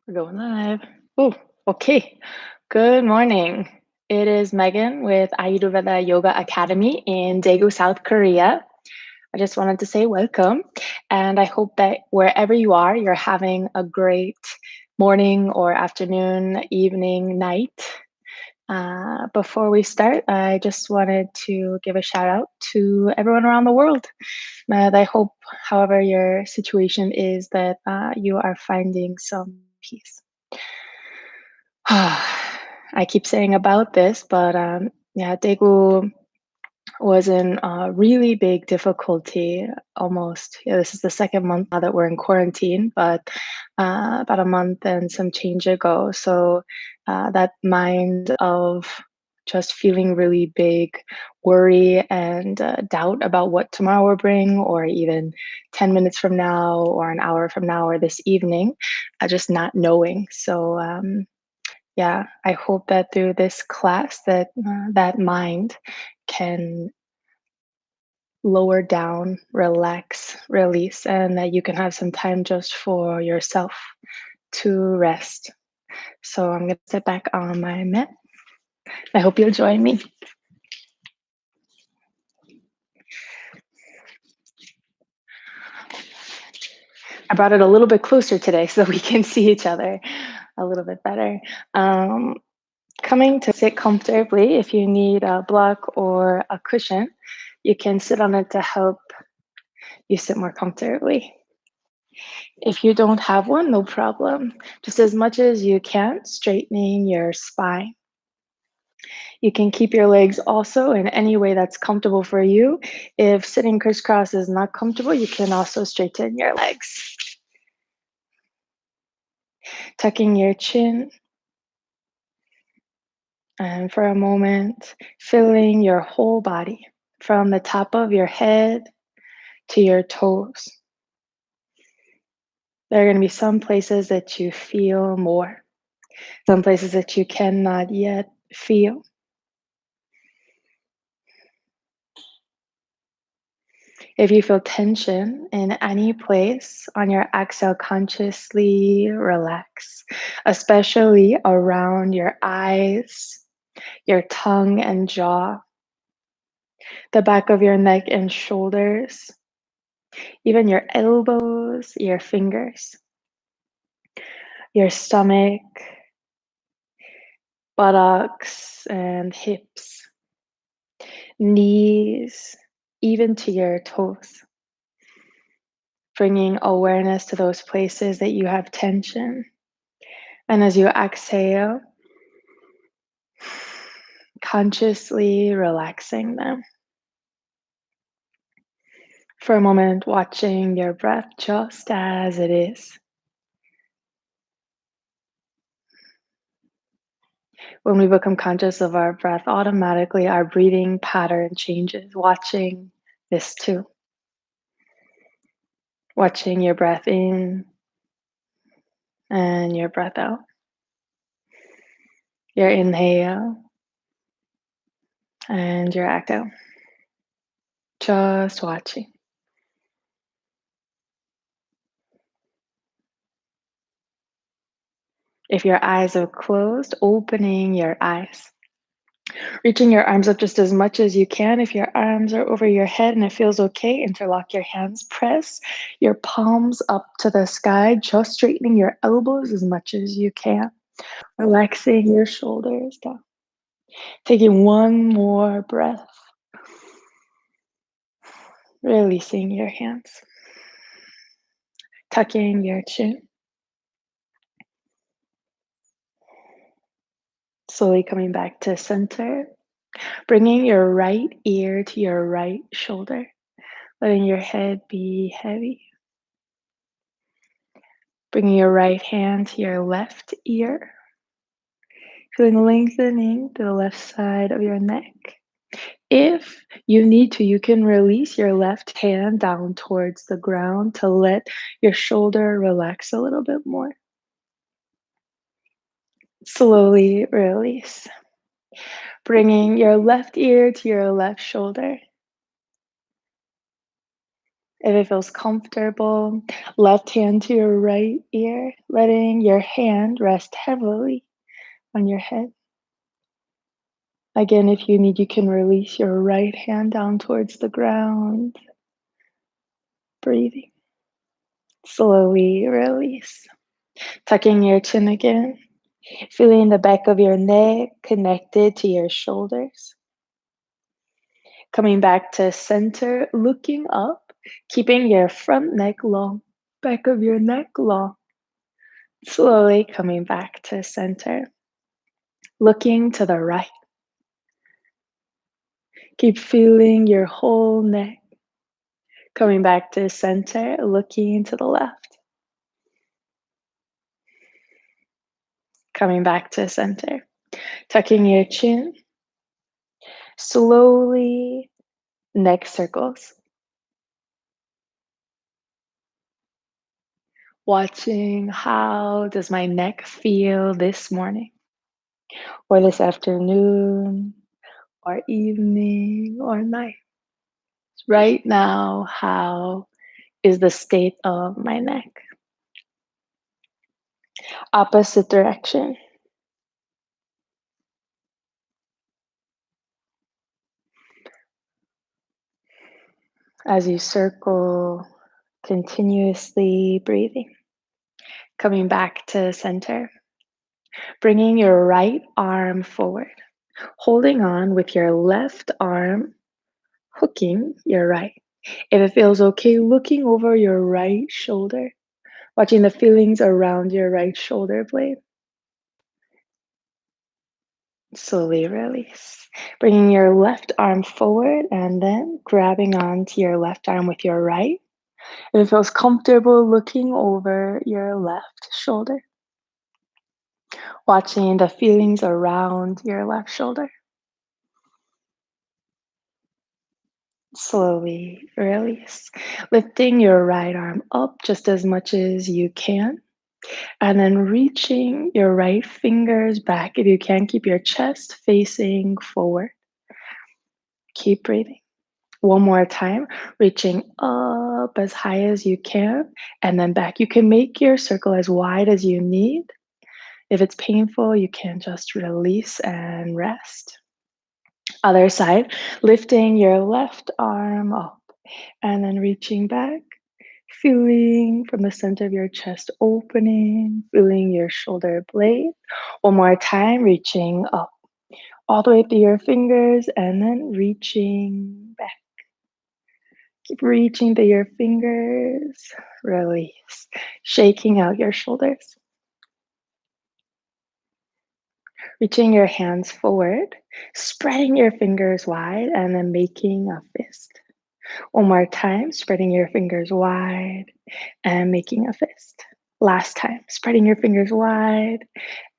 We're going live. Oh, okay. Good morning. It is Megan with Ayurveda Yoga Academy in Daegu, South Korea. I just wanted to say welcome, and I hope that wherever you are, you're having a great morning or afternoon, evening, night. Before we start, I just wanted to give a shout out to everyone around the world. And I hope, however, your situation is, that you are finding some peace. I keep saying about this, but yeah, Daegu was in really big difficulty almost. Yeah, this is the second month now that we're in quarantine, but about a month and some change ago. So that mind of just feeling really big worry and doubt about what tomorrow will bring, or even 10 minutes from now, or an hour from now, or this evening, just not knowing. So, yeah, I hope that through this class that that mind can lower down, relax, release, and that you can have some time just for yourself to rest. So I'm gonna sit back on my mat. I hope you'll join me. I brought it a little bit closer today so we can see each other a little bit better. Um, Coming to sit comfortably, if you need a block or a cushion, you can sit on it to help you sit more comfortably. If you don't have one, no problem. Just as much as you can, straightening your spine. You can keep your legs also in any way that's comfortable for you. If sitting crisscross is not comfortable, you can also straighten your legs. Tucking your chin, and for a moment, filling your whole body from the top of your head to your toes. There are going to be some places that you feel more, some places that you cannot yet feel. If you feel tension in any place on your exhale, consciously relax, especially around your eyes, your tongue and jaw, the back of your neck and shoulders, even your elbows, your fingers, your stomach, buttocks and hips, knees, even to your toes. Bringing awareness to those places that you have tension. And as you exhale, consciously relaxing them. For a moment, watching your breath just as it is. When we become conscious of our breath, automatically our breathing pattern changes. Watching this too. Watching your breath in and your breath out. Your inhale and your exhale. Just watching. If your eyes are closed, opening your eyes. Reaching your arms up just as much as you can. If your arms are over your head and it feels okay, interlock your hands. Press your palms up to the sky, just straightening your elbows as much as you can. Relaxing your shoulders down. Taking one more breath. Releasing your hands. Tucking your chin. Slowly coming back to center. Bringing your right ear to your right shoulder. Letting your head be heavy. Bringing your right hand to your left ear. Feeling lengthening to the left side of your neck. If you need to, you can release your left hand down towards the ground to let your shoulder relax a little bit more. Slowly release. Bringing your left ear to your left shoulder. If it feels comfortable, left hand to your right ear, letting your hand rest heavily on your head. Again, if you need, you can release your right hand down towards the ground. Breathing. Slowly release. Tucking your chin again. Feeling the back of your neck connected to your shoulders. Coming back to center, looking up, keeping your front neck long, back of your neck long. Slowly coming back to center, looking to the right. Keep feeling your whole neck. Coming back to center, looking to the left. Coming back to center, tucking your chin. Slowly, neck circles. Watching how does my neck feel this morning or this afternoon or evening or night. Right now, how is the state of my neck? Opposite direction. As you circle, continuously breathing. Coming back to center. Bringing your right arm forward. Holding on with your left arm, hooking your right. If it feels okay, looking over your right shoulder, watching the feelings around your right shoulder blade. Slowly release. Bringing your left arm forward and then grabbing onto your left arm with your right. If it feels comfortable, looking over your left shoulder, watching the feelings around your left shoulder. Slowly release. Lifting your right arm up just as much as you can. And then reaching your right fingers back. If you can, keep your chest facing forward. Keep breathing. One more time, reaching up as high as you can and then back. You can make your circle as wide as you need. If it's painful, you can just release and rest. Other side, lifting your left arm up and then reaching back, feeling from the center of your chest opening, feeling your shoulder blade. One more time, reaching up all the way through your fingers and then reaching back. Keep reaching through your fingers, release, shaking out your shoulders. Reaching your hands forward, spreading your fingers wide, and then making a fist. One more time, spreading your fingers wide and making a fist. Last time, spreading your fingers wide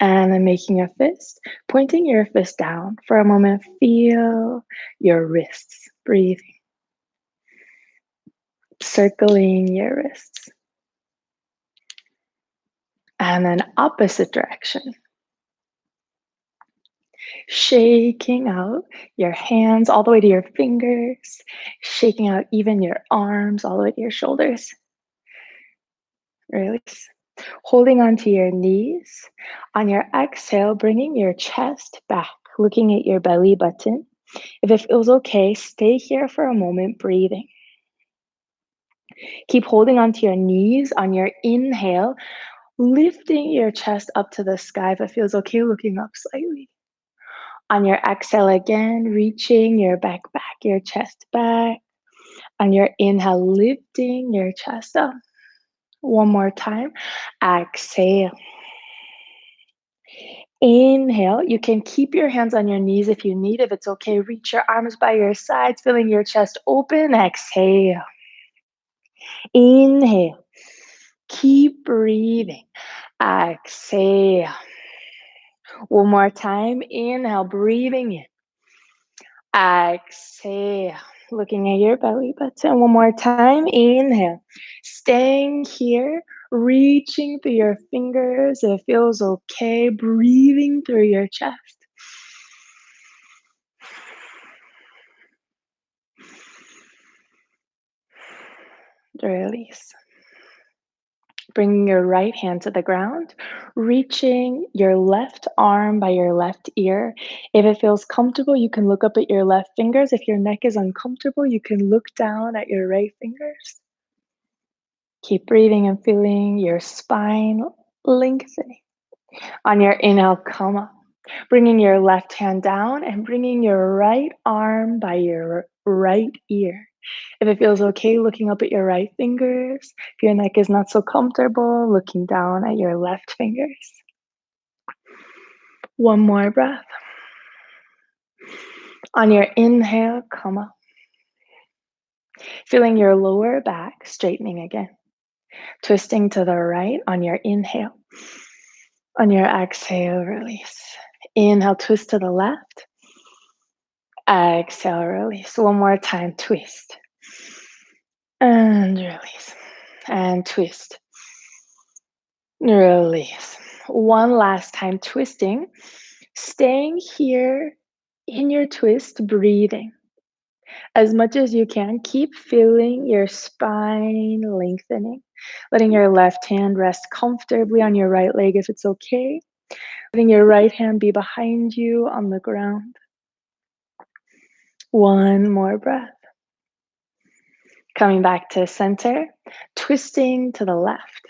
and then making a fist. Pointing your fist down for a moment. Feel your wrists breathing. Circling your wrists. And then opposite direction. Shaking out your hands all the way to your fingers. Shaking out even your arms all the way to your shoulders. Release. Holding onto your knees. On your exhale, bringing your chest back, looking at your belly button. If it feels okay, stay here for a moment, breathing. Keep holding onto your knees on your inhale, lifting your chest up to the sky. If it feels okay, looking up slightly. On your exhale again, reaching your back, your chest back. On your inhale, lifting your chest up. One more time. Exhale. Inhale. You can keep your hands on your knees if you need. If it's okay, reach your arms by your sides, feeling your chest open. Exhale. Inhale. Keep breathing. Exhale. One more time. Inhale, breathing in. Exhale. Looking at your belly button. One more time. Inhale. Staying here, reaching through your fingers. It feels okay. Breathing through your chest. Release. Bringing your right hand to the ground, reaching your left arm by your left ear. If it feels comfortable, you can look up at your left fingers. If your neck is uncomfortable, you can look down at your right fingers. Keep breathing and feeling your spine lengthening. On your inhale, come up. Bringing your left hand down and bringing your right arm by your right ear. If it feels okay, looking up at your right fingers. If your neck is not so comfortable, looking down at your left fingers. One more breath. On your inhale, come up. Feeling your lower back straightening again. Twisting to the right on your inhale. On your exhale, release. Inhale, twist to the left. Exhale, release. One more time, twist. And release. And twist. Release. One last time, twisting. Staying here in your twist, breathing. As much as you can, keep feeling your spine lengthening. Letting your left hand rest comfortably on your right leg if it's okay. Letting your right hand be behind you on the ground. One more breath. Coming back to center, twisting to the left.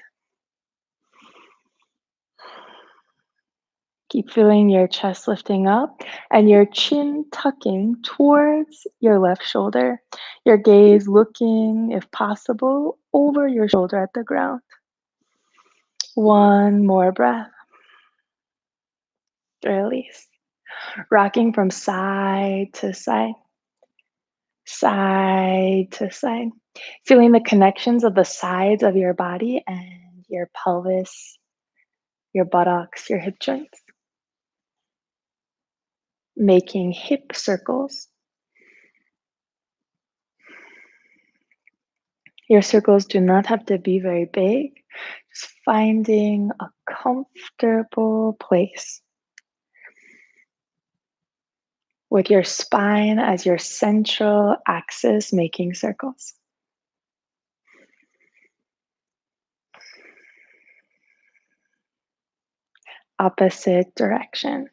Keep feeling your chest lifting up and your chin tucking towards your left shoulder. Your gaze looking, if possible, over your shoulder at the ground. One more breath. Release. Rocking from side to side. Side to side. Feeling the connections of the sides of your body and your pelvis, your buttocks, your hip joints. Making hip circles. Your circles do not have to be very big. Just finding a comfortable place with your spine as your central axis, making circles. Opposite direction.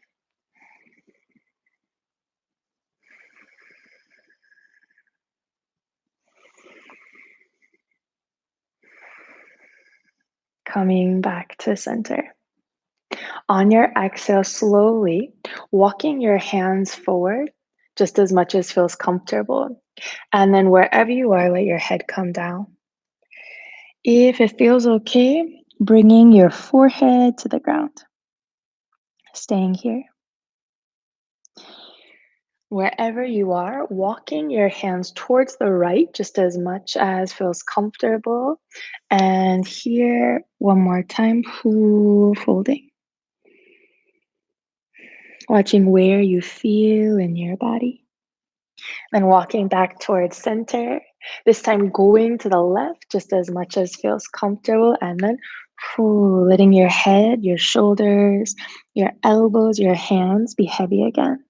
Coming back to center. On your exhale, slowly walking your hands forward just as much as feels comfortable. And then wherever you are, let your head come down. If it feels okay, bringing your forehead to the ground. Staying here. Wherever you are, walking your hands towards the right just as much as feels comfortable. And here, one more time, folding. Watching where you feel in your body. Then walking back towards center. This time going to the left just as much as feels comfortable. And then letting your head, your shoulders, your elbows, your hands be heavy again.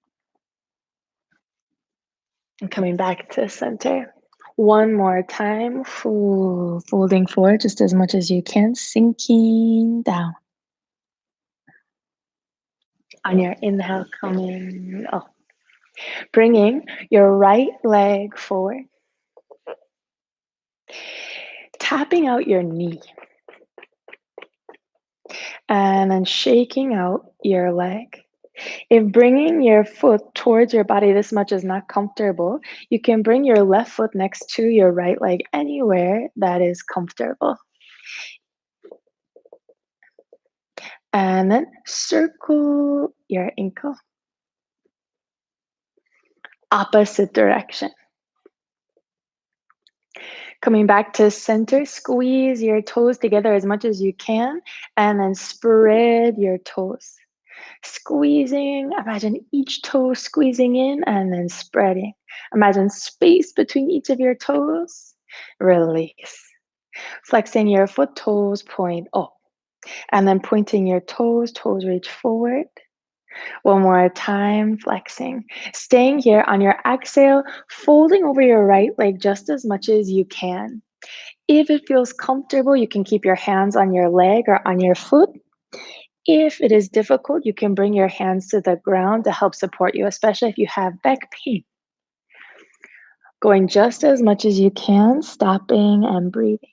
And coming back to center. One more time, folding forward just as much as you can, sinking down. On your inhale, coming up. Bringing your right leg forward. Tapping out your knee. And then shaking out your leg. If bringing your foot towards your body this much is not comfortable, you can bring your left foot next to your right leg anywhere that is comfortable. And then circle your ankle. Opposite direction. Coming back to center, squeeze your toes together as much as you can, and then spread your toes. Squeezing, imagine each toe squeezing in and then spreading. Imagine space between each of your toes. Release. Flexing your foot, toes point up. And then pointing your toes reach forward. One more time, flexing. Staying here on your exhale, folding over your right leg just as much as you can. If it feels comfortable, you can keep your hands on your leg or on your foot. If it is difficult, you can bring your hands to the ground to help support you, especially if you have back pain. Going just as much as you can, stopping and breathing.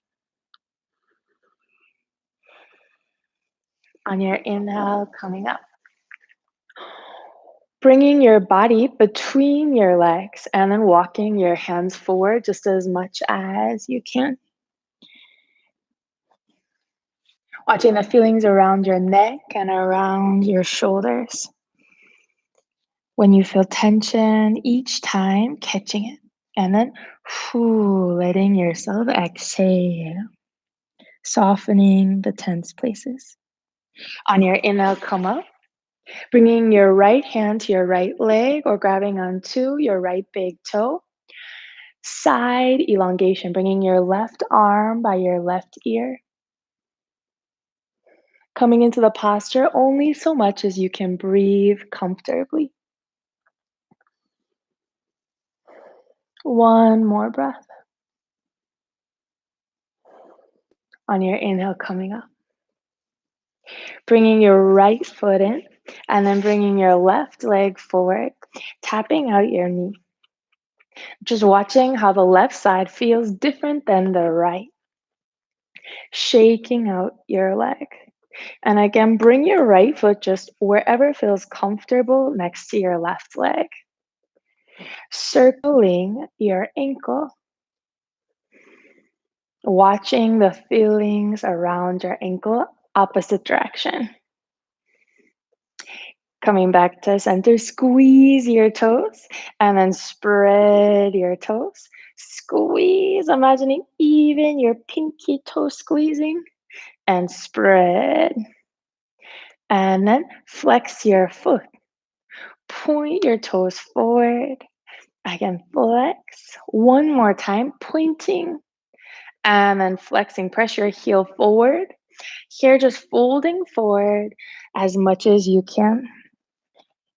On your inhale, coming up. Bringing your body between your legs and then walking your hands forward just as much as you can. Watching the feelings around your neck and around your shoulders. When you feel tension, each time catching it. And then letting yourself exhale, softening the tense places. On your inhale, come up. Bringing your right hand to your right leg or grabbing onto your right big toe. Side elongation, bringing your left arm by your left ear. Coming into the posture only so much as you can breathe comfortably. One more breath. On your inhale, coming up. Bringing your right foot in and then bringing your left leg forward, tapping out your knee. Just watching how the left side feels different than the right. Shaking out your leg. And again, bring your right foot just wherever feels comfortable next to your left leg. Circling your ankle. Watching the feelings around your ankle, opposite direction. Coming back to center, squeeze your toes and then spread your toes. Squeeze, imagining even your pinky toe squeezing and spread. And then flex your foot. Point your toes forward. Again, flex. One more time, pointing and then flexing. Press your heel forward. Here, just folding forward as much as you can.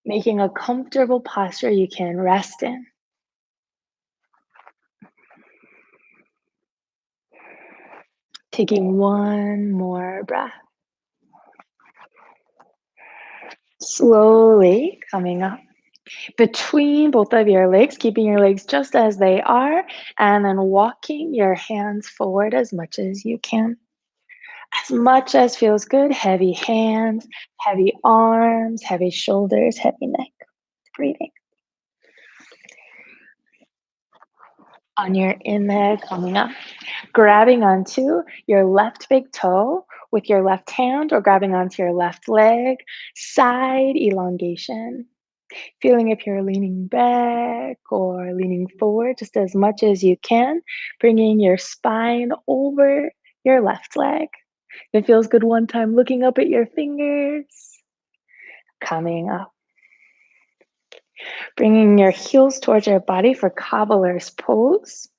Making a comfortable posture you can rest in. Taking one more breath. Slowly coming up between both of your legs, keeping your legs just as they are, and then walking your hands forward as much as you can. As much as feels good, heavy hands, heavy arms, heavy shoulders, heavy neck. Breathing. On your inhale, coming up, grabbing onto your left big toe with your left hand or grabbing onto your left leg, side elongation. Feeling if you're leaning back or leaning forward just as much as you can, bringing your spine over your left leg. If it feels good one time, looking up at your fingers, coming up. Bringing your heels towards your body for cobbler's pose.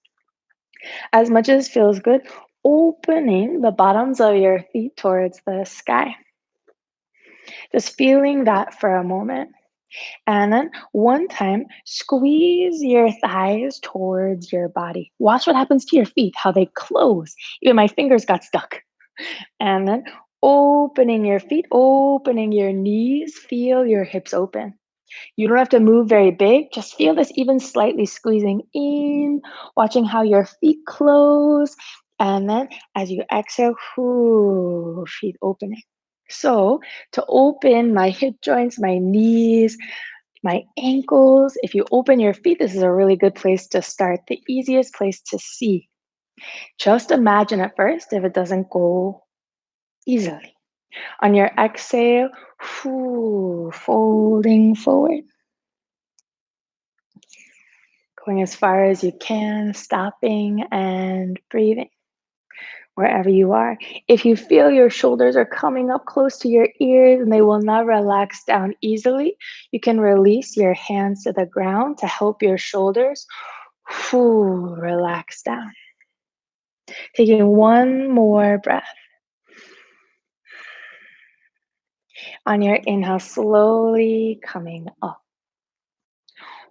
As much as feels good, opening the bottoms of your feet towards the sky. Just feeling that for a moment. And then one time, squeeze your thighs towards your body. Watch what happens to your feet, how they close. Even my fingers got stuck. And then opening your feet, opening your knees, feel your hips open. You don't have to move very big. Just feel this even slightly squeezing in, watching how your feet close. And then as you exhale, feet opening. So to open my hip joints, my knees, my ankles, if you open your feet, this is a really good place to start, the easiest place to see. Just imagine at first if it doesn't go easily. On your exhale, folding forward. Going as far as you can, stopping and breathing wherever you are. If you feel your shoulders are coming up close to your ears and they will not relax down easily, you can release your hands to the ground to help your shoulders relax down. Taking one more breath. On your inhale, slowly coming up.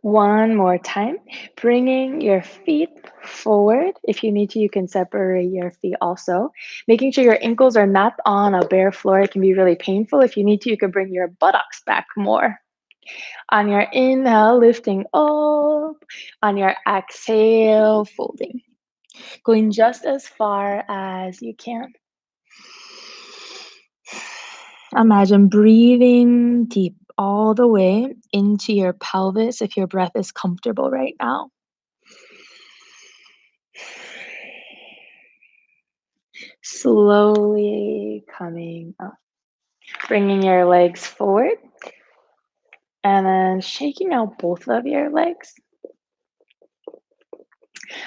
One more time, bringing your feet forward. If you need to, you can separate your feet also. Making sure your ankles are not on a bare floor. It can be really painful. If you need to, you can bring your buttocks back more. On your inhale, lifting up. On your exhale, folding. Going just as far as you can. Imagine breathing deep all the way into your pelvis if your breath is comfortable right now. Slowly coming up. Bringing your legs forward and then shaking out both of your legs.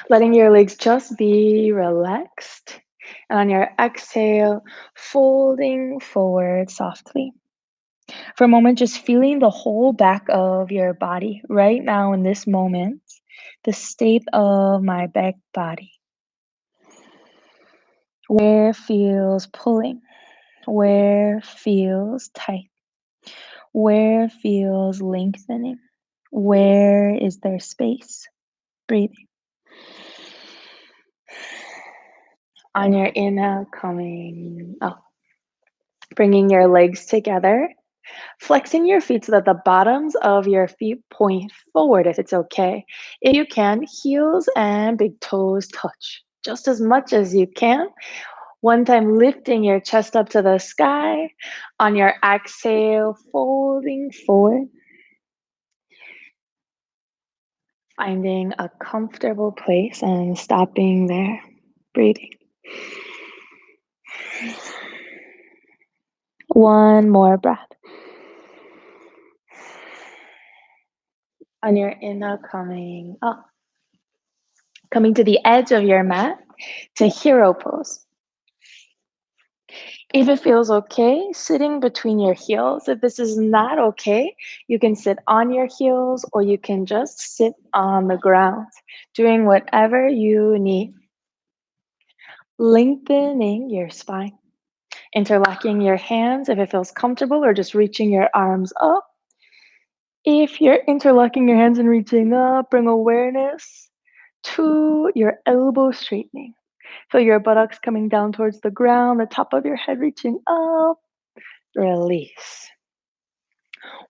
Letting your legs just be relaxed. And on your exhale, folding forward softly. For a moment, just feeling the whole back of your body right now in this moment, the state of my back body. Where feels pulling, where feels tight, where feels lengthening, where is there space? Breathing. On your inhale, coming up. Bringing your legs together. Flexing your feet so that the bottoms of your feet point forward if it's okay. If you can, heels and big toes touch just as much as you can. One time lifting your chest up to the sky. On your exhale, folding forward. Finding a comfortable place and stopping there. Breathing. One more breath. On your inhale, coming up. Coming to the edge of your mat to hero pose. If it feels okay, sitting between your heels. If this is not okay, you can sit on your heels or you can just sit on the ground, doing whatever you need. Lengthening your spine. Interlocking your hands if it feels comfortable or just reaching your arms up. If you're interlocking your hands and reaching up, bring awareness to your elbow straightening. Feel your buttocks coming down towards the ground, the top of your head reaching up. Release.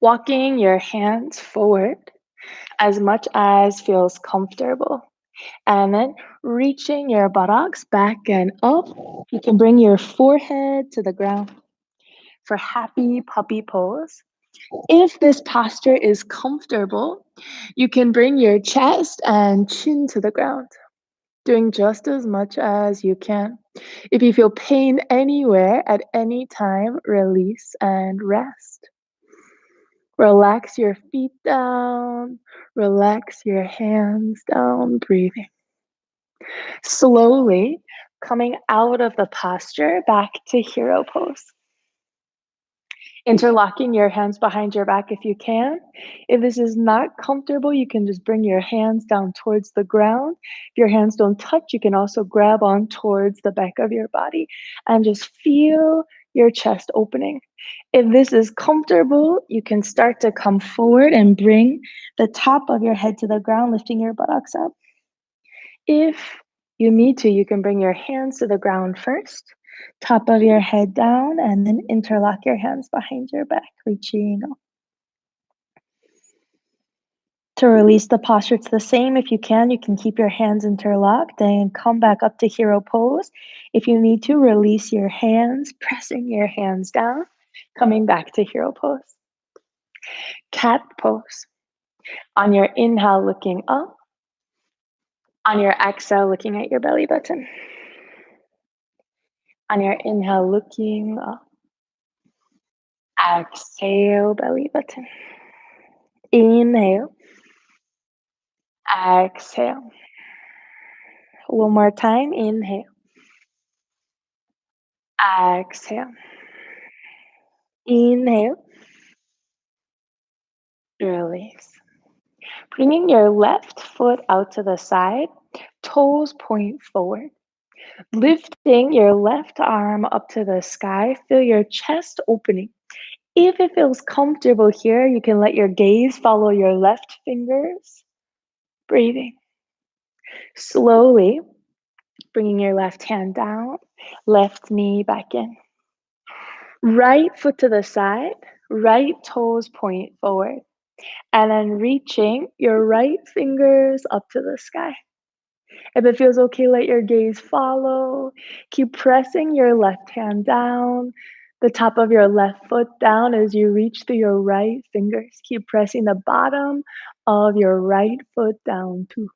Walking your hands forward as much as feels comfortable. And then reaching your buttocks back and up. You can bring your forehead to the ground for happy puppy pose. If this posture is comfortable, you can bring your chest and chin to the ground, doing just as much as you can. If you feel pain anywhere at any time, release and rest. Relax your feet down, relax your hands down, breathing. Slowly coming out of the posture back to hero pose. Interlocking your hands behind your back if you can. If this is not comfortable, you can just bring your hands down towards the ground. If your hands don't touch, you can also grab on towards the back of your body and just feel your chest opening. If this is comfortable, you can start to come forward and bring the top of your head to the ground, lifting your buttocks up. If you need to, you can bring your hands to the ground first, top of your head down, and then interlock your hands behind your back, reaching up. To release the posture, it's the same. If you can keep your hands interlocked and come back up to hero pose. If you need to, release your hands, pressing your hands down, coming back to hero pose. Cat pose. On your inhale, looking up. On your exhale, looking at your belly button. On your inhale, looking up. Exhale, belly button. Inhale. Exhale. One more time. Inhale. Exhale. Inhale. Release. Bringing your left foot out to the side. Toes point forward. Lifting your left arm up to the sky. Feel your chest opening. If it feels comfortable here, you can let your gaze follow your left fingers. Breathing. Slowly bringing your left hand down, left knee back in. Right foot to the side, right toes point forward, and then reaching your right fingers up to the sky. If it feels okay, let your gaze follow. Keep pressing your left hand down, the top of your left foot down as you reach through your right fingers. Keep pressing the bottom of your right foot down too.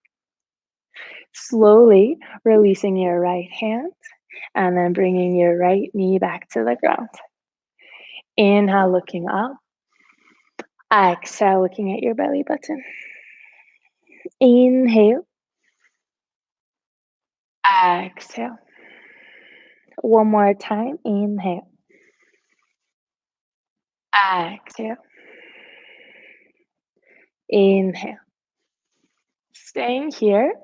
Slowly releasing your right hand and then bringing your right knee back to the ground. Inhale, looking up. Exhale, looking at your belly button. Inhale. Exhale. One more time. Inhale. Exhale. Inhale. Staying here,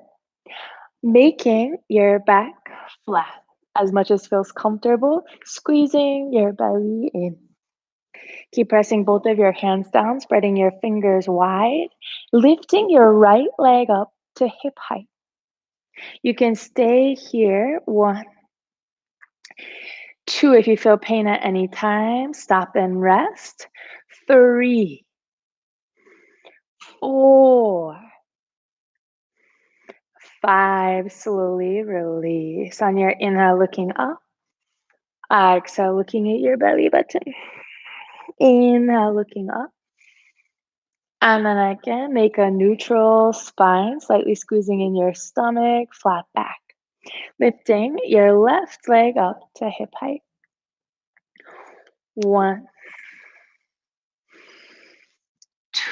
making your back flat as much as feels comfortable, squeezing your belly in. Keep pressing both of your hands down, spreading your fingers wide, lifting your right leg up to hip height. You can stay here. 1, 2, if you feel pain at any time, stop and rest. 3, 4, 5, slowly release. On your inhale, looking up. Exhale, looking at your belly button. Inhale, looking up. And then again, make a neutral spine, slightly squeezing in your stomach, flat back. Lifting your left leg up to hip height. 1,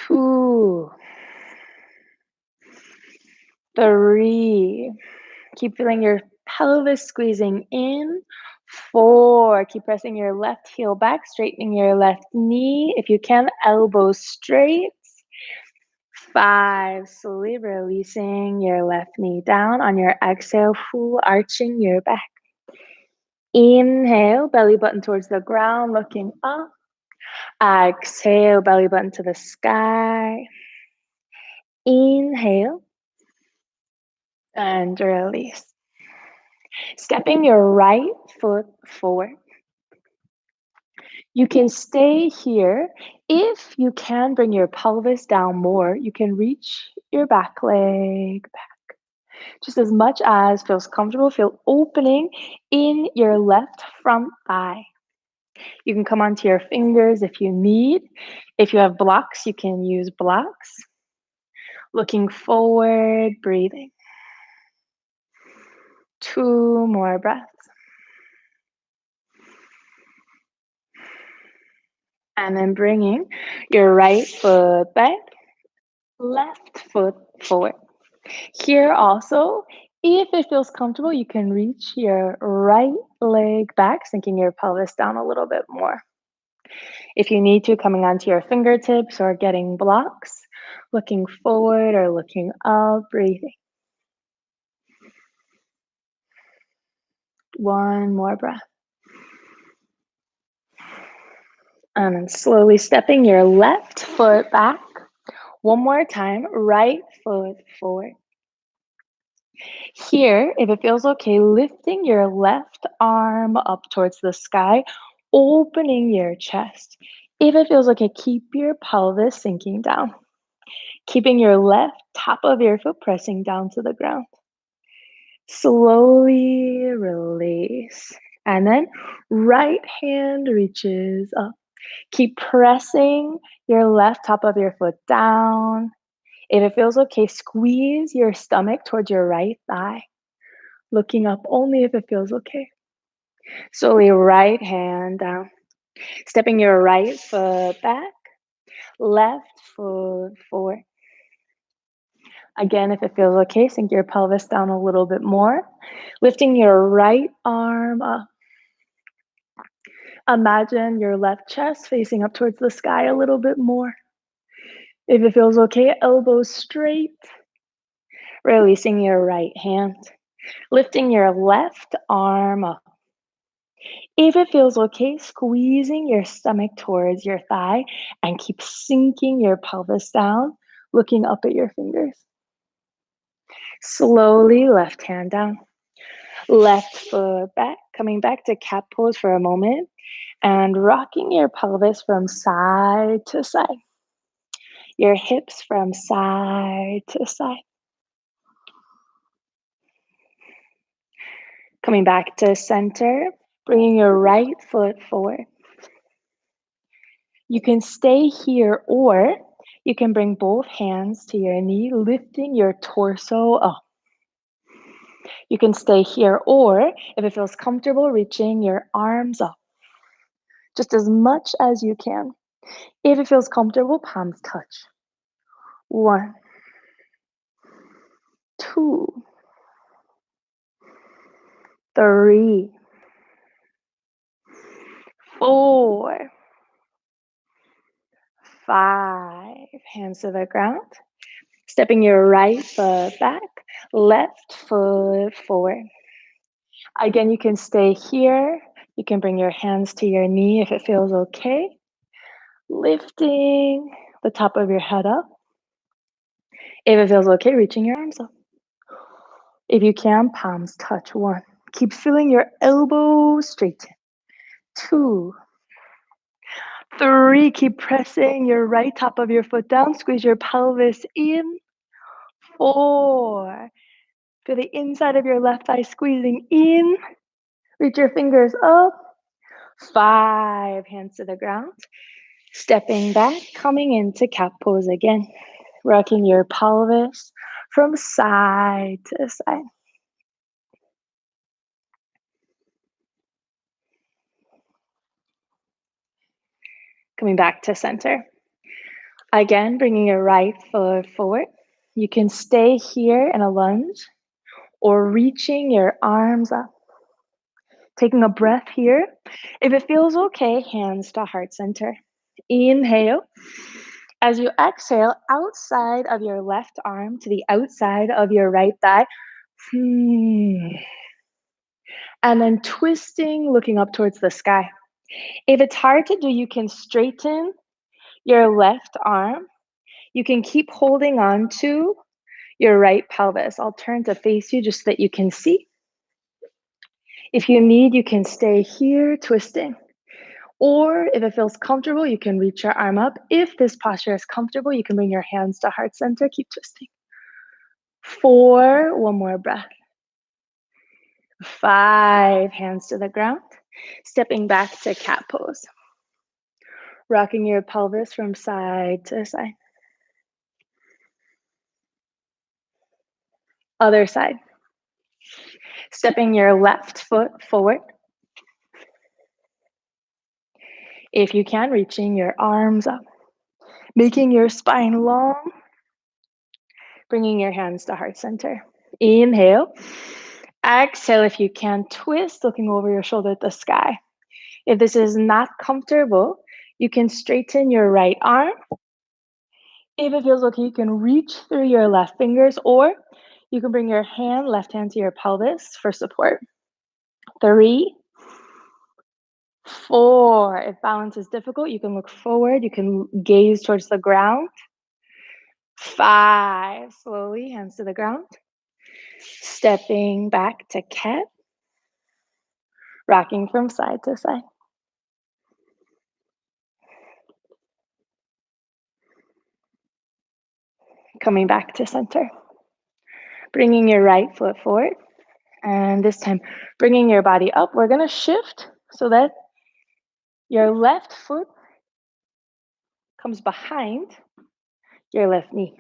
2, 3. Keep feeling your pelvis squeezing in. 4. Keep pressing your left heel back, straightening your left knee. If you can, elbows straight. 5. Slowly releasing your left knee down. On your exhale, full arching your back. Inhale, belly button towards the ground, looking up. Exhale, belly button to the sky. Inhale and release. Stepping your right foot forward. You can stay here. If you can bring your pelvis down more, you can reach your back leg back. Just as much as feels comfortable. Feel opening in your left front thigh. You can come onto your fingers if you need. If you have blocks, you can use blocks. Looking forward, breathing. 2 more breaths. And then bringing your right foot back, left foot forward. Here also, if it feels comfortable, you can reach your right leg back, sinking your pelvis down a little bit more. If you need to, coming onto your fingertips or getting blocks, looking forward or looking up, breathing. 1 more breath. And then slowly stepping your left foot back. One more time, right foot forward. Here, if it feels okay, lifting your left arm up towards the sky, opening your chest. If it feels okay, keep your pelvis sinking down. Keeping your left top of your foot pressing down to the ground. Slowly release. And then right hand reaches up. Keep pressing your left top of your foot down. If it feels okay, squeeze your stomach towards your right thigh. Looking up only if it feels okay. Slowly right hand down. Stepping your right foot back. Left foot forward. Again, if it feels okay, sink your pelvis down a little bit more. Lifting your right arm up. Imagine your left chest facing up towards the sky a little bit more. If it feels okay, elbows straight. Releasing your right hand. Lifting your left arm up. If it feels okay, squeezing your stomach towards your thigh and keep sinking your pelvis down, looking up at your fingers. Slowly, left hand down. Left foot back, coming back to cat pose for a moment and rocking your pelvis from side to side, your hips from side to side. Coming back to center, bringing your right foot forward. You can stay here or you can bring both hands to your knee, lifting your torso up. You can stay here or, if it feels comfortable, reaching your arms up just as much as you can. If it feels comfortable, palms touch. 1, 2, 3, 4, 5. Hands to the ground. Stepping your right foot back, left foot forward. Again, you can stay here. You can bring your hands to your knee if it feels okay. Lifting the top of your head up. If it feels okay, reaching your arms up. If you can, palms touch. 1. Keep feeling your elbows straighten. 2, 3. Keep pressing your right top of your foot down. Squeeze your pelvis in. 4. Feel the inside of your left thigh squeezing in. Reach your fingers up. 5. Hands to the ground. Stepping back, coming into cat pose again. Rocking your pelvis from side to side. Coming back to center. Again, bringing your right foot forward. You can stay here in a lunge or reaching your arms up. Taking a breath here. If it feels okay, hands to heart center. Inhale. As you exhale, outside of your left arm to the outside of your right thigh. And then twisting, looking up towards the sky. If it's hard to do, you can straighten your left arm. You can keep holding on to your right pelvis. I'll turn to face you just so that you can see. If you need, you can stay here twisting. Or if it feels comfortable, you can reach your arm up. If this posture is comfortable, you can bring your hands to heart center. Keep twisting. 4, one more breath. 5, hands to the ground. Stepping back to cat pose. Rocking your pelvis from side to side. Other side. Stepping your left foot forward. If you can, reaching your arms up. Making your spine long. Bringing your hands to heart center. Inhale. Exhale, if you can, twist, looking over your shoulder at the sky. If this is not comfortable, you can straighten your right arm. If it feels okay, you can reach through your left fingers, or you can bring your left hand to your pelvis for support. 3, 4. If balance is difficult, you can look forward. You can gaze towards the ground. 5. Slowly, hands to the ground. Stepping back to cat. Rocking from side to side. Coming back to center. Bringing your right foot forward. And this time, bringing your body up. We're going to shift so that your left foot comes behind your left knee.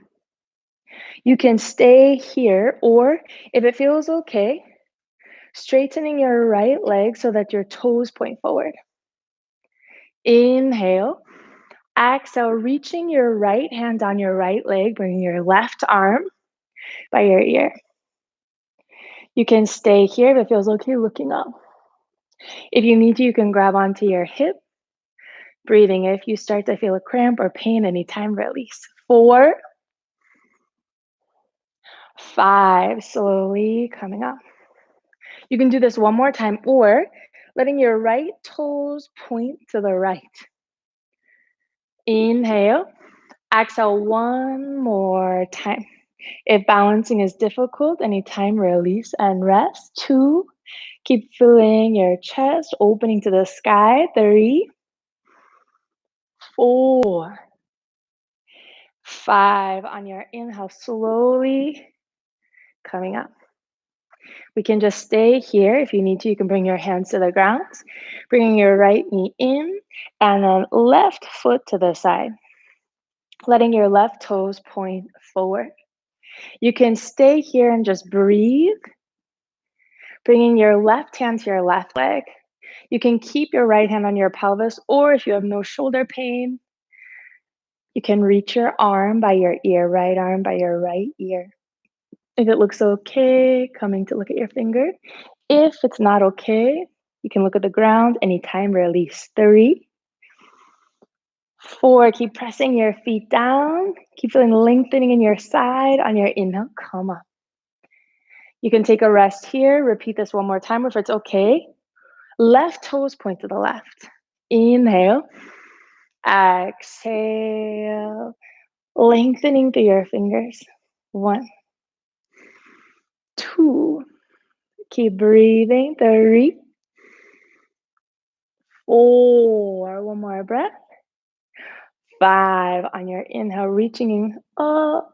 You can stay here, or if it feels okay, straightening your right leg so that your toes point forward. Inhale. Exhale, reaching your right hand on your right leg, bringing your left arm by your ear. You can stay here if it feels okay, looking up. If you need to, you can grab onto your hip. Breathing. If you start to feel a cramp or pain anytime, release. 4, 5, slowly coming up. You can do this one more time, or letting your right toes point to the right. Inhale. Exhale one more time. If balancing is difficult, anytime release and rest. 2, keep filling your chest, opening to the sky. 3, 4, 5. On your inhale, slowly coming up. We can just stay here. If you need to, you can bring your hands to the ground, bringing your right knee in, and then left foot to the side, letting your left toes point forward. You can stay here and just breathe, bringing your left hand to your left leg. You can keep your right hand on your pelvis, or if you have no shoulder pain, you can reach your arm by your ear, right arm by your right ear. If it looks okay, coming to look at your finger. If it's not okay, you can look at the ground anytime, release. 3, 4, keep pressing your feet down. Keep feeling lengthening in your side. On your inhale, come up. You can take a rest here. Repeat this one more time if it's okay. Left toes point to the left. Inhale. Exhale. Lengthening through your fingers. 1, 2. Keep breathing. 3, 4. One more breath. 5. On your inhale, reaching up.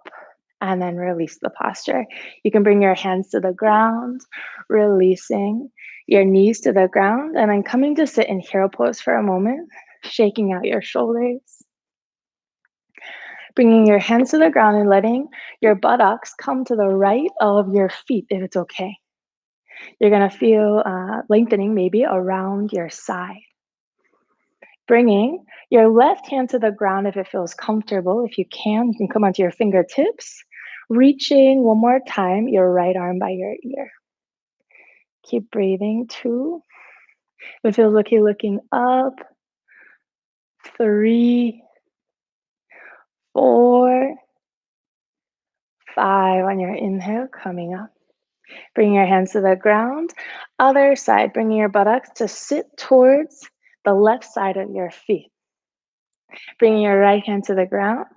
And then release the posture. You can bring your hands to the ground, releasing your knees to the ground, and then coming to sit in hero pose for a moment, shaking out your shoulders. Bringing your hands to the ground and letting your buttocks come to the right of your feet, if it's okay. You're gonna feel lengthening maybe around your side. Bringing your left hand to the ground if it feels comfortable. If you can come onto your fingertips. Reaching one more time, your right arm by your ear. Keep breathing. 2. If it feels okay, looking up. 3, 4, 5. On your inhale, coming up. Bring your hands to the ground. Other side, bringing your buttocks to sit towards the left side of your feet. Bringing your right hand to the ground.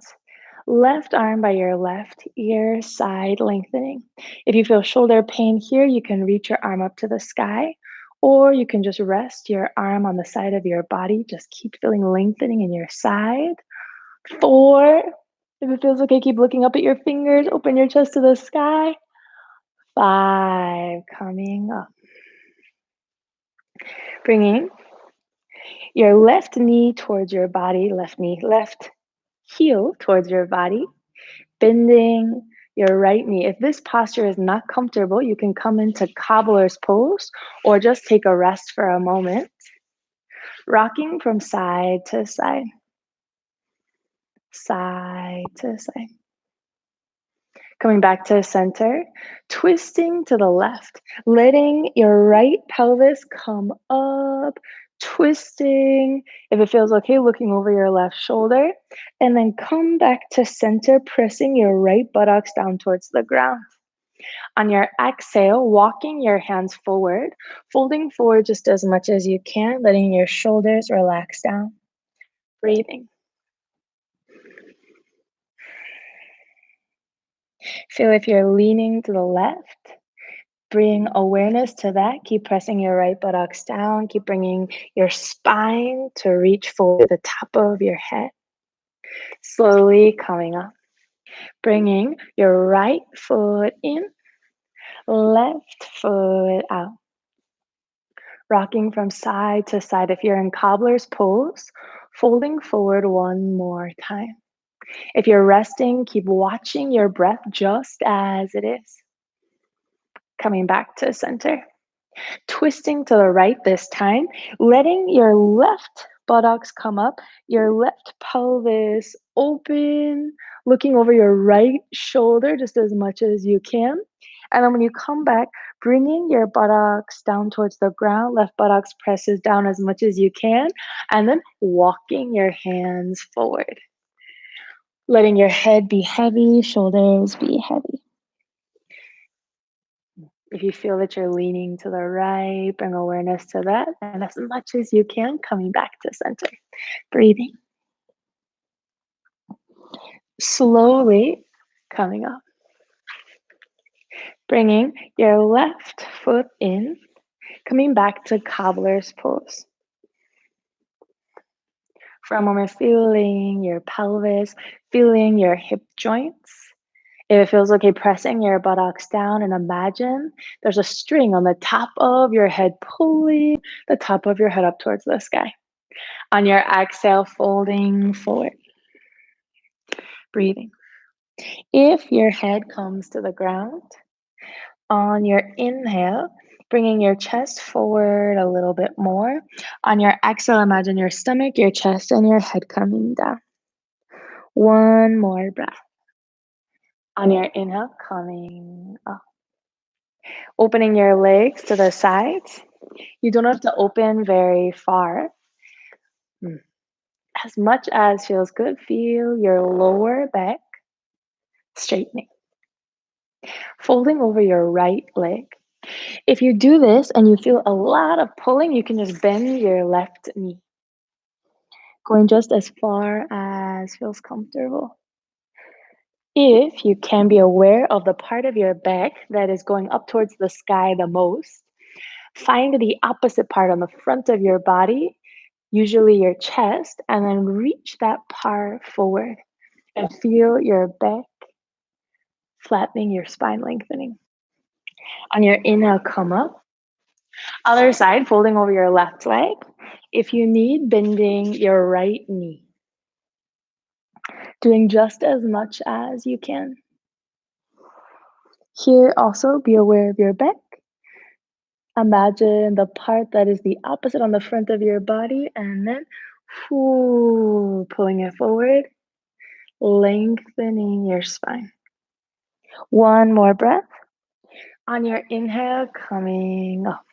Left arm by your left ear, side lengthening. If you feel shoulder pain here, you can reach your arm up to the sky, or you can just rest your arm on the side of your body. Just keep feeling lengthening in your side. 4. If it feels okay, keep looking up at your fingers. Open your chest to the sky. 5. Coming up. Bringing your left knee towards your body, left heel towards your body. Bending your right knee. If this posture is not comfortable, you can come into cobbler's pose or just take a rest for a moment. Rocking from side to side, side to side. Coming back to center, twisting to the left, letting your right pelvis come up, twisting. If it feels okay, looking over your left shoulder, and then come back to center, pressing your right buttocks down towards the ground. On your exhale, walking your hands forward, folding forward just as much as you can, letting your shoulders relax down. Breathing. Feel if you're leaning to the left. Bring awareness to that. Keep pressing your right buttocks down. Keep bringing your spine to reach for the top of your head. Slowly coming up. Bringing your right foot in, left foot out. Rocking from side to side. If you're in cobbler's pose, folding forward one more time. If you're resting, keep watching your breath just as it is. Coming back to center. Twisting to the right this time, letting your left buttocks come up, your left pelvis open, looking over your right shoulder just as much as you can. And then when you come back, bringing your buttocks down towards the ground, left buttocks presses down as much as you can, and then walking your hands forward. Letting your head be heavy, shoulders be heavy. If you feel that you're leaning to the right, bring awareness to that. And as much as you can, coming back to center. Breathing. Slowly coming up. Bringing your left foot in, coming back to cobbler's pose. For a moment, feeling your pelvis, feeling your hip joints. If it feels okay, pressing your buttocks down and imagine there's a string on the top of your head pulling the top of your head up towards the sky. On your exhale, folding forward, breathing. If your head comes to the ground, on your inhale, bringing your chest forward a little bit more. On your exhale, imagine your stomach, your chest, and your head coming down. One more breath. On your inhale, coming up. Opening your legs to the sides. You don't have to open very far. As much as feels good, feel your lower back straightening. Folding over your right leg. If you do this and you feel a lot of pulling, you can just bend your left knee. Going just as far as feels comfortable. If you can be aware of the part of your back that is going up towards the sky the most, find the opposite part on the front of your body, usually your chest, and then reach that part forward and feel your back flattening, your spine lengthening. On your inhale, come up. Other side, folding over your left leg. If you need, bending your right knee. Doing just as much as you can. Here also, be aware of your back. Imagine the part that is the opposite on the front of your body, and then pulling it forward, lengthening your spine. One more breath. On your inhale, coming up.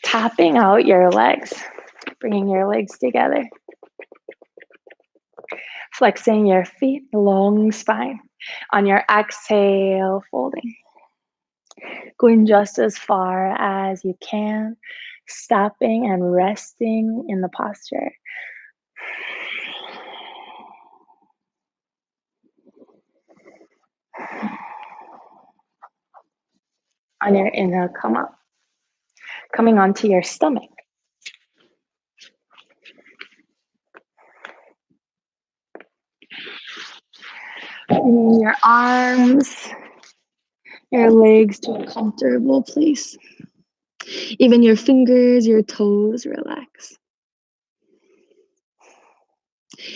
Tapping out your legs, bringing your legs together. Flexing your feet, long spine. On your exhale, folding. Going just as far as you can, stopping and resting in the posture. On your inhale, come up. Coming onto your stomach. Bringing your arms, your legs to a comfortable place. Even your fingers, your toes, relax.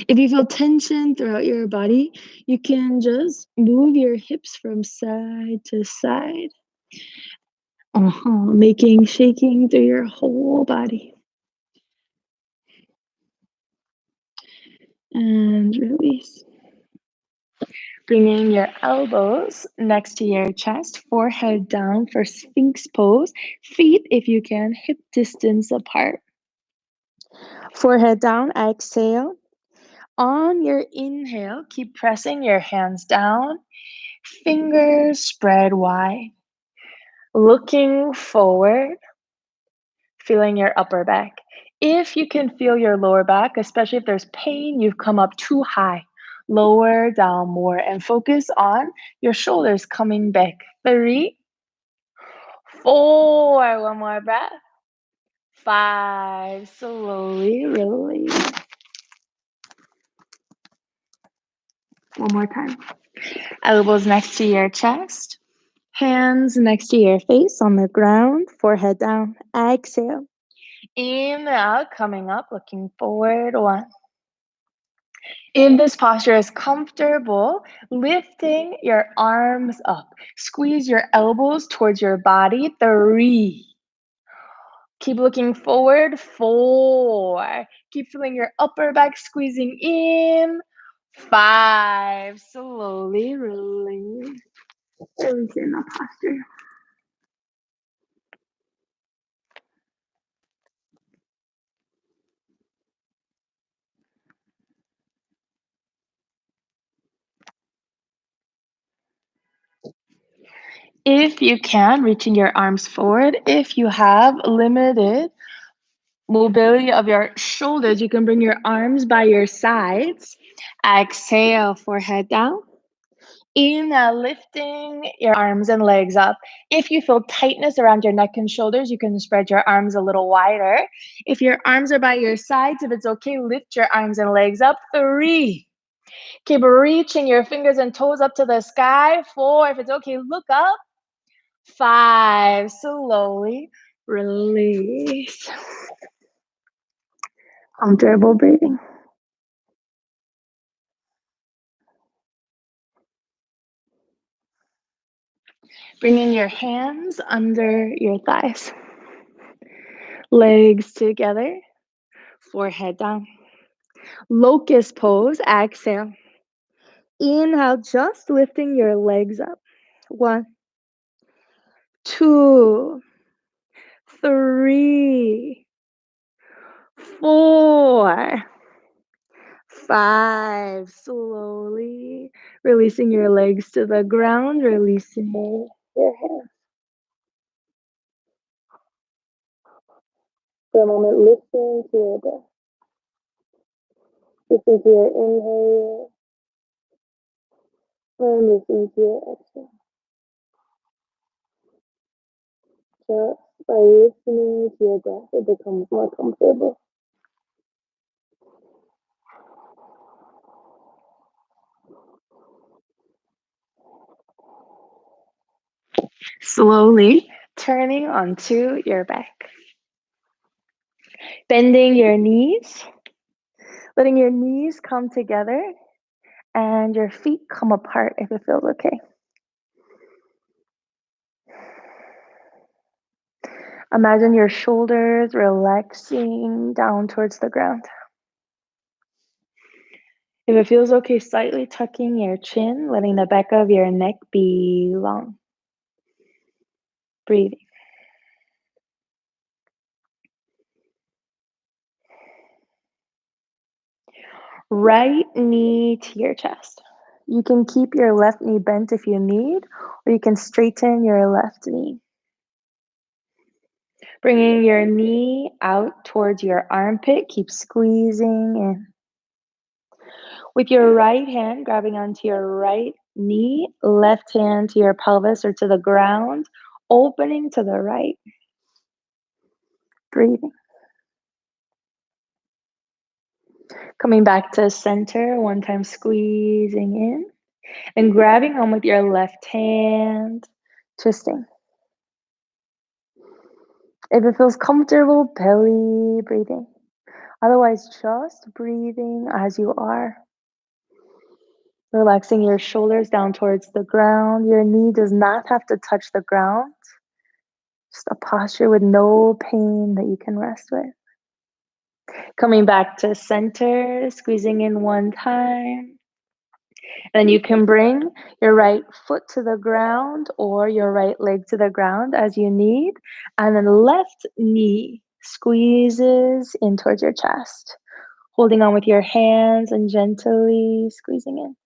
If you feel tension throughout your body, you can just move your hips from side to side. Shaking through your whole body. And release. Bringing your elbows next to your chest, forehead down for Sphinx pose. Feet, if you can, hip distance apart. Forehead down, exhale. On your inhale, keep pressing your hands down. Fingers spread wide. Looking forward, feeling your upper back. If you can feel your lower back, especially if there's pain, you've come up too high. Lower down more and focus on your shoulders coming back. 3, 4, one more breath. 5, slowly release. One more time. Elbows next to your chest. Hands next to your face on the ground. Forehead down. Exhale. Inhale, coming up, looking forward. 1. If this posture is comfortable, lifting your arms up. Squeeze your elbows towards your body. 3. Keep looking forward. 4. Keep feeling your upper back squeezing in. 5. Slowly release. Release in the posture. If you can, reaching your arms forward. If you have limited mobility of your shoulders, you can bring your arms by your sides. Exhale, forehead down. Inhale, lifting your arms and legs up. If you feel tightness around your neck and shoulders, you can spread your arms a little wider. If your arms are by your sides, if it's okay, lift your arms and legs up. 3. Keep reaching your fingers and toes up to the sky. 4. If it's okay, look up. 5. Slowly release. Comfortable breathing. Bringing your hands under your thighs. Legs together. Forehead down. Locust pose. Exhale. Inhale, just lifting your legs up. 1, 2, 3, 4, 5. Slowly releasing your legs to the ground, releasing your hands. For a moment, listen to your breath. Listen to your inhale and listen to your exhale. Just by listening to your breath, it becomes more comfortable. Slowly turning onto your back. Bending your knees, letting your knees come together and your feet come apart if it feels okay. Imagine your shoulders relaxing down towards the ground. If it feels okay, slightly tucking your chin, letting the back of your neck be long. Breathing. Right knee to your chest. You can keep your left knee bent if you need, or you can straighten your left knee. Bringing your knee out towards your armpit, keep squeezing in. With your right hand grabbing onto your right knee, left hand to your pelvis or to the ground, opening to the right. Breathing. Coming back to center, one time squeezing in and grabbing on with your left hand, twisting. If it feels comfortable, belly breathing. Otherwise, just breathing as you are. Relaxing your shoulders down towards the ground. Your knee does not have to touch the ground. Just a posture with no pain that you can rest with. Coming back to center, squeezing in one time. And you can bring your right foot to the ground or your right leg to the ground as you need. And then left knee squeezes in towards your chest. Holding on with your hands and gently squeezing in.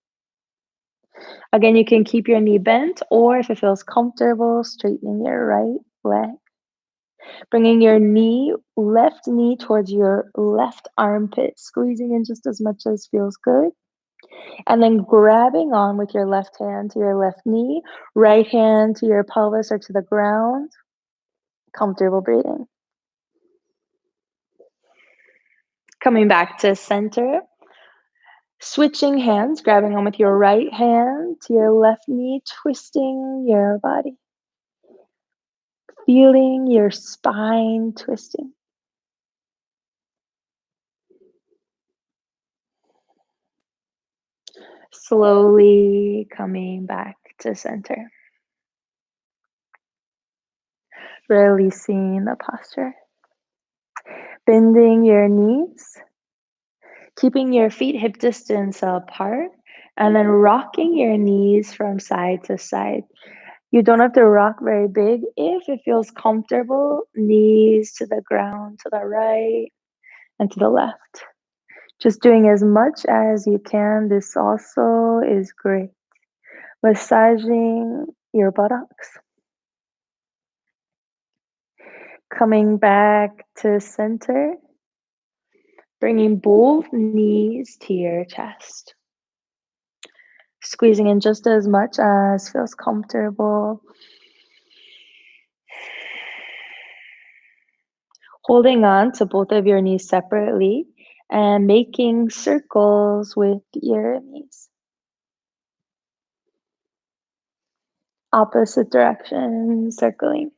Again, you can keep your knee bent, or if it feels comfortable, straightening your right leg. Bringing your left knee towards your left armpit, squeezing in just as much as feels good. And then grabbing on with your left hand to your left knee, right hand to your pelvis or to the ground. Comfortable breathing. Coming back to center. Switching hands, grabbing on with your right hand to your left knee, twisting your body. Feeling your spine twisting. Slowly coming back to center. Releasing the posture. Bending your knees. Keeping your feet hip distance apart. And then rocking your knees from side to side. You don't have to rock very big. If it feels comfortable, knees to the ground, to the right and to the left. Just doing as much as you can. This also is great. Massaging your buttocks. Coming back to center. Bringing both knees to your chest. Squeezing in just as much as feels comfortable. Holding on to both of your knees separately and making circles with your knees. Opposite direction, circling.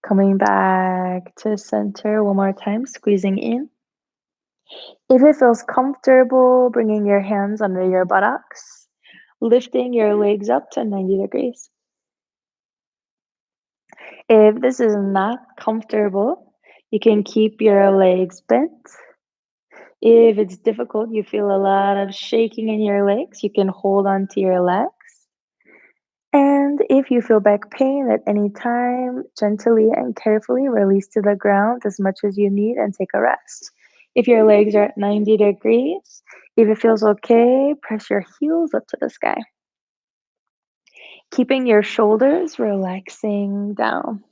Coming back to center one more time, squeezing in. If it feels comfortable, bringing your hands under your buttocks, lifting your legs up to 90 degrees. If this is not comfortable, you can keep your legs bent. If it's difficult, you feel a lot of shaking in your legs, you can hold on to your legs. And if you feel back pain at any time, gently and carefully release to the ground as much as you need and take a rest. If your legs are at 90 degrees, if it feels okay, press your heels up to the sky. Keeping your shoulders relaxing down.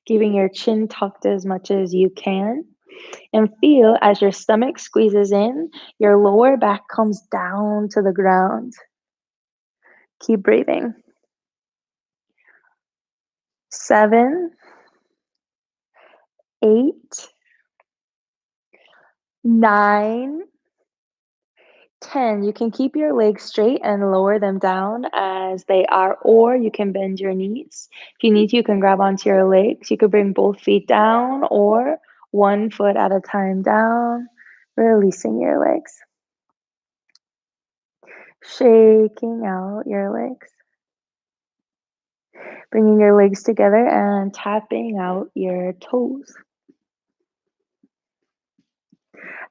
Keeping your chin tucked as much as you can. And feel as your stomach squeezes in, your lower back comes down to the ground. Keep breathing. 7, 8, 9, 10. You can keep your legs straight and lower them down as they are, or you can bend your knees. If you need to, you can grab onto your legs. You could bring both feet down or one foot at a time down, releasing your legs. Shaking out your legs. Bringing your legs together and tapping out your toes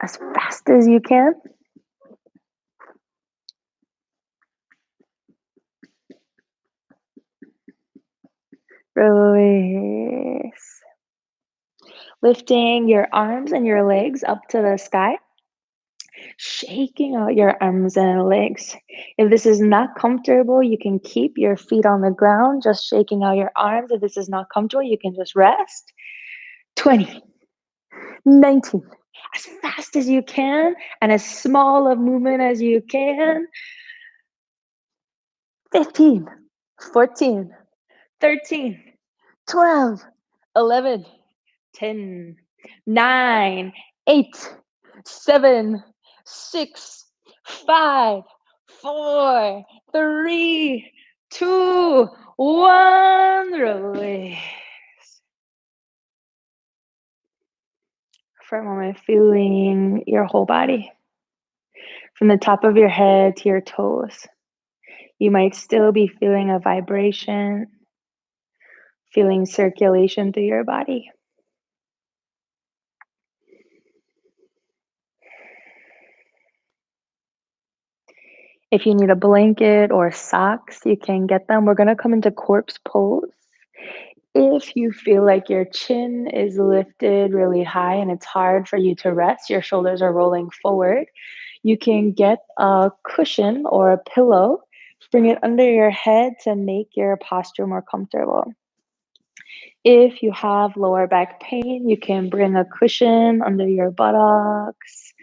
as fast as you can. Release. Lifting your arms and your legs up to the sky. Shaking out your arms and legs. If this is not comfortable, you can keep your feet on the ground, just shaking out your arms. If this is not comfortable, you can just rest. 20, 19, as fast as you can, and as small of movement as you can. 15, 14, 13, 12, 11, 10, 9, 8, 7, 6, 5, 4, 3, 2, 1. Release. For a moment, feeling your whole body from the top of your head to your toes. You might still be feeling a vibration, feeling circulation through your body. If you need a blanket or socks, you can get them. We're going to come into corpse pose. If you feel like your chin is lifted really high and it's hard for you to rest, your shoulders are rolling forward, you can get a cushion or a pillow, bring it under your head to make your posture more comfortable. If you have lower back pain, you can bring a cushion under your buttocks,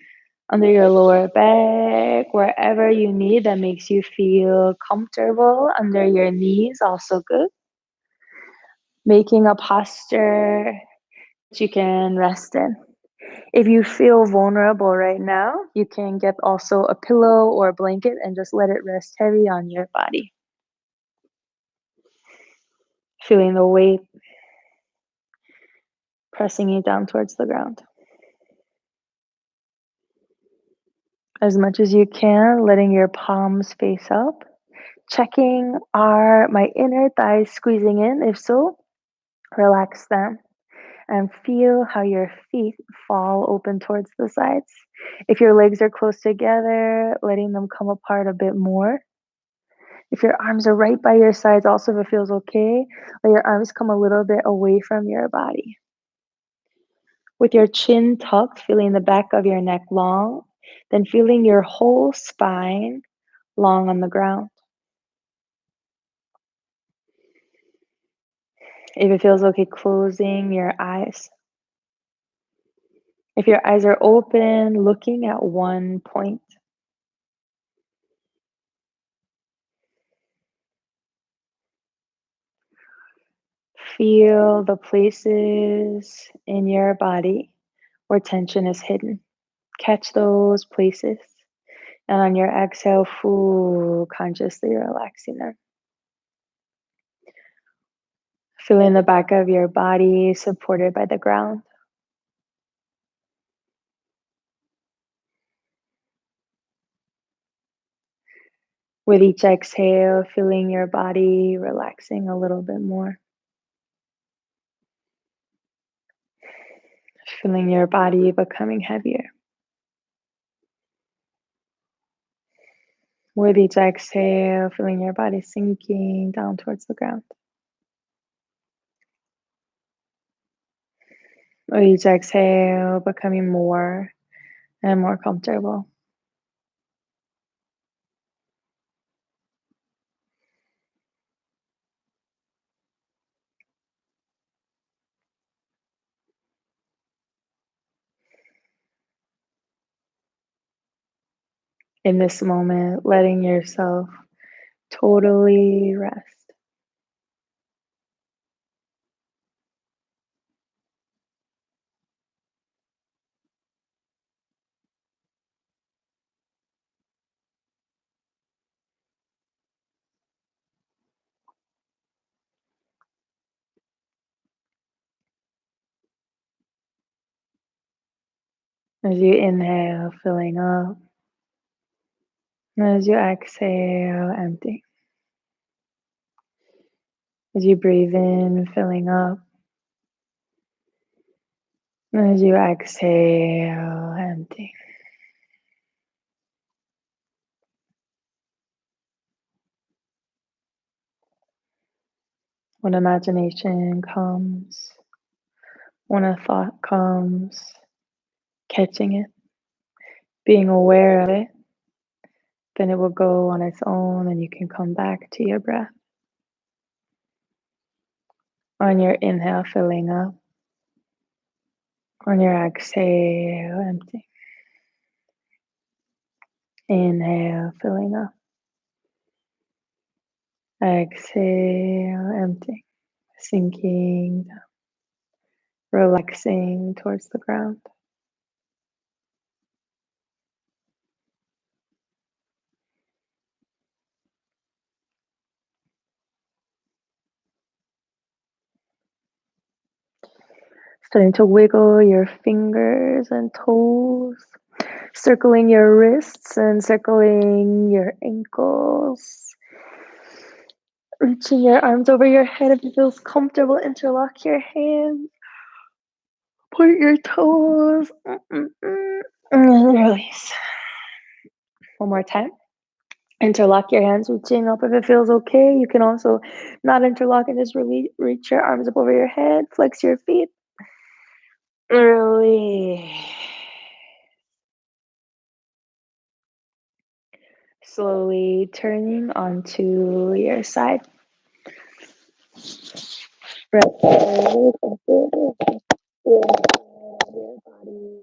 under your lower back, wherever you need that makes you feel comfortable. Under your knees, also good. Making a posture that you can rest in. If you feel vulnerable right now, you can get also a pillow or a blanket and just let it rest heavy on your body. Feeling the weight pressing you down towards the ground. As much as you can, letting your palms face up. Checking, are my inner thighs squeezing in? If so, relax them. And feel how your feet fall open towards the sides. If your legs are close together, letting them come apart a bit more. If your arms are right by your sides, also if it feels okay, let your arms come a little bit away from your body. With your chin tucked, feeling the back of your neck long, then feeling your whole spine long on the ground. If it feels okay, closing your eyes. If your eyes are open, looking at one point, feel the places in your body where tension is hidden. Catch those places. And on your exhale, full consciously relaxing them. Feeling the back of your body supported by the ground. With each exhale, feeling your body relaxing a little bit more. Feeling your body becoming heavier. With each exhale, feeling your body sinking down towards the ground. With each exhale, becoming more and more comfortable. In this moment, letting yourself totally rest. As you inhale, filling up. As you exhale, empty. As you breathe in, filling up. As you exhale, empty. When imagination comes, when a thought comes, catching it, being aware of it, then it will go on its own and you can come back to your breath. On your inhale, filling up. On your exhale, empty. Inhale, filling up. Exhale, empty. Sinking down, relaxing towards the ground. Starting to wiggle your fingers and toes, circling your wrists and circling your ankles. Reaching your arms over your head if it feels comfortable. Interlock your hands. Point your toes. And release. One more time. Interlock your hands, reaching up if it feels okay. You can also not interlock and just reach your arms up over your head. Flex your feet. Release. Slowly turning onto your side. Breath out your body.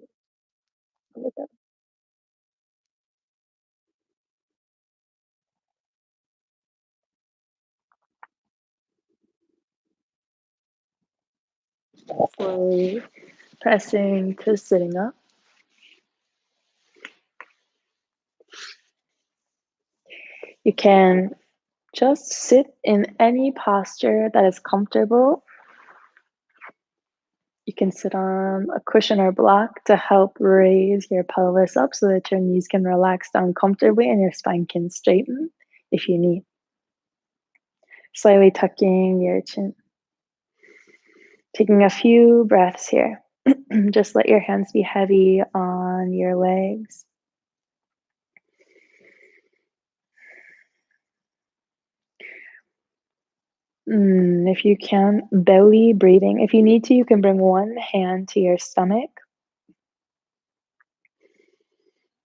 Slowly pressing to sitting up. You can just sit in any posture that is comfortable. You can sit on a cushion or block to help raise your pelvis up so that your knees can relax down comfortably and your spine can straighten if you need. Slightly tucking your chin. Taking a few breaths here. Just let your hands be heavy on your legs. If you can, belly breathing. If you need to, you can bring one hand to your stomach.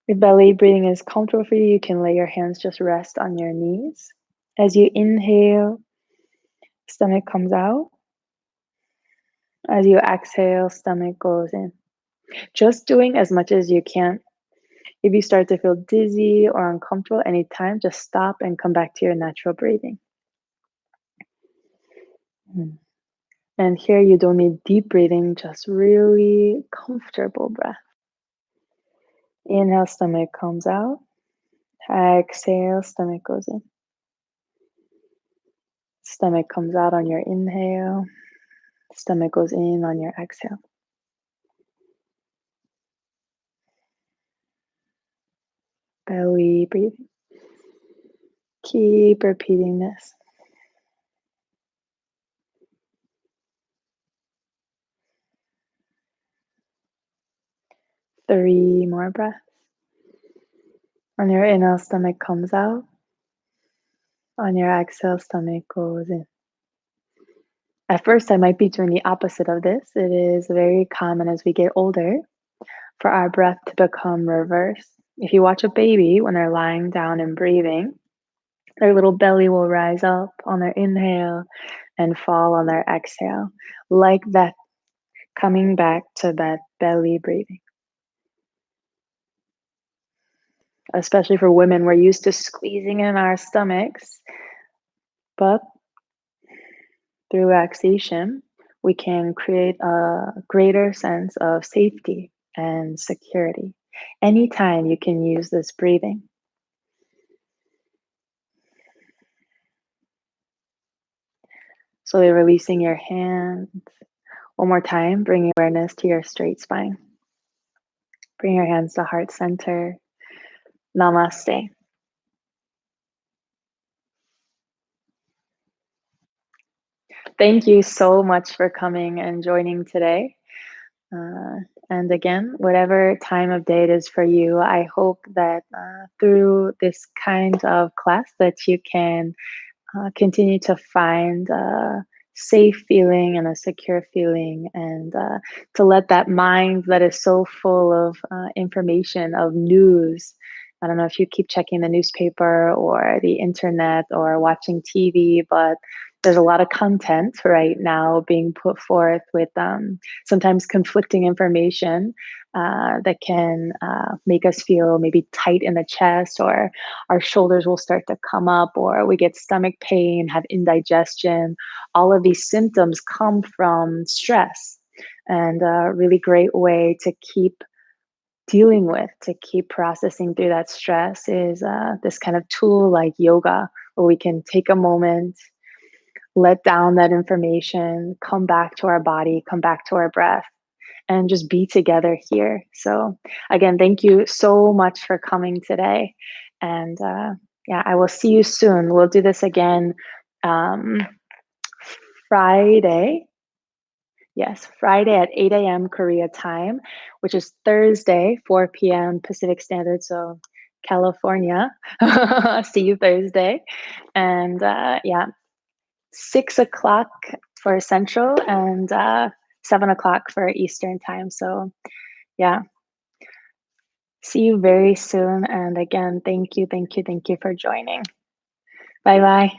If belly breathing is comfortable for you, you can let your hands just rest on your knees. As you inhale, stomach comes out. As you exhale, stomach goes in. Just doing as much as you can. If you start to feel dizzy or uncomfortable anytime, just stop and come back to your natural breathing. Mhm. And here you don't need deep breathing, just really comfortable breath. Inhale, stomach comes out. Exhale, stomach goes in. Stomach comes out on your inhale. Stomach goes in on your exhale. Belly breathing. Keep repeating this. 3 more breaths. On your inhale, stomach comes out. On your exhale, stomach goes in. At first, I might be doing the opposite of this. It is very common as we get older for our breath to become reverse. If you watch a baby when they're lying down and breathing, their little belly will rise up on their inhale and fall on their exhale, like that, coming back to that belly breathing. Especially for women, we're used to squeezing in our stomachs, but through relaxation, we can create a greater sense of safety and security. Anytime you can use this breathing. Slowly releasing your hands. One more time, bring awareness to your straight spine. Bring your hands to heart center. Namaste. Thank you so much for coming and joining today. And again, whatever time of day it is for you, I hope that through this kind of class that you can continue to find a safe feeling and a secure feeling, and to let that mind that is so full of information, of news. I don't know if you keep checking the newspaper or the internet or watching TV, but there's a lot of content right now being put forth with sometimes conflicting information that can make us feel maybe tight in the chest, or our shoulders will start to come up, or we get stomach pain, have indigestion. All of these symptoms come from stress. And a really great way to keep dealing with, to keep processing through that stress is this kind of tool like yoga, where we can take a moment, let down that information, come back to our body, come back to our breath, and just be together here. So, again, thank you so much for coming today. And yeah, I will see you soon. We'll do this again um, Friday. Yes, Friday at 8 a.m. Korea time, which is Thursday, 4 p.m. Pacific Standard. So, California. See you Thursday. And yeah, 6 o'clock for Central, and 7 o'clock for Eastern time. So, yeah, see you very soon. And again, thank you, thank you, thank you for joining. Bye bye.